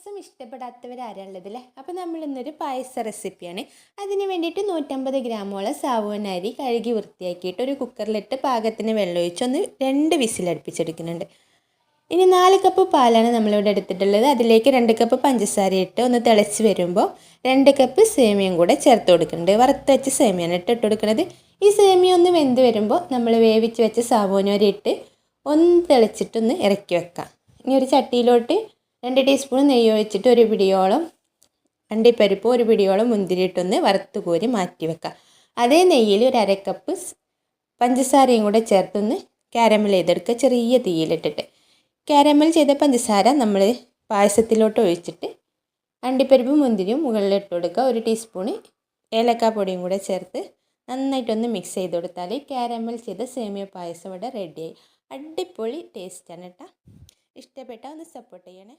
പായസം ഇഷ്ടപ്പെടാത്തവരാരാണുള്ളതല്ലേ? അപ്പോൾ നമ്മളിന്നൊരു പായസ റെസിപ്പിയാണ്. അതിന് വേണ്ടിയിട്ട് 150 ഗ്രാമോളം സാബുന അരി കഴുകി വൃത്തിയാക്കിയിട്ട് ഒരു കുക്കറിലിട്ട് പാകത്തിന് വെള്ളമൊഴിച്ച് ഒന്ന് 2 വിസിലടുപ്പിച്ചെടുക്കുന്നുണ്ട്. ഇനി 4 കപ്പ് പാലാണ് നമ്മളിവിടെ എടുത്തിട്ടുള്ളത്. അതിലേക്ക് 2 കപ്പ് പഞ്ചസാര ഇട്ട് ഒന്ന് തിളച്ച് വരുമ്പോൾ 2 കപ്പ് സേമിയയും കൂടെ ചേർത്ത് കൊടുക്കുന്നുണ്ട്. വറുത്ത് വെച്ച സേമിയാണ് ഇട്ട് കൊടുക്കുന്നത്. ഈ സേമിയ ഒന്ന് വെന്ത് വരുമ്പോൾ നമ്മൾ വേവിച്ച് വെച്ച സാബുന അരി ഇട്ട് ഒന്ന് തിളച്ചിട്ടൊന്ന് ഇറക്കി വെക്കാം. ഇനി ഒരു ചട്ടിയിലോട്ട് 2 ടീസ്പൂൺ നെയ്യ് ഒഴിച്ചിട്ട് ഒരു പിടിയോളം അണ്ടിപ്പരിപ്പ് ഒരു പിടിയോളം മുന്തിരി ഇട്ടൊന്ന് വറുത്ത് കോരി മാറ്റി വെക്കാം. അതേ നെയ്യിൽ ഒരു 1/2 കപ്പ് പഞ്ചസാരയും കൂടെ ചേർത്തൊന്ന് കാരമൽ ചെയ്തെടുക്കുക. ചെറിയ തീയിലിട്ടിട്ട് കാരമൽ ചെയ്ത പഞ്ചസാര നമ്മൾ പായസത്തിലോട്ട് ഒഴിച്ചിട്ട് അണ്ടിപ്പരിപ്പും മുന്തിരിയും മുകളിൽ ഇട്ട് കൊടുക്കുക. 1 ടീസ്പൂൺ ഏലക്കാപ്പൊടിയും കൂടെ ചേർത്ത് നന്നായിട്ടൊന്ന് മിക്സ് ചെയ്ത് കൊടുത്താൽ കാരമൽ ചെയ്ത സേമിയ പായസം ഇവിടെ റെഡിയായി. അടിപൊളി ടേസ്റ്റാണ് കേട്ടോ. ഇഷ്ടപ്പെട്ടാൽ ഒന്ന് സപ്പോർട്ട് ചെയ്യണേ.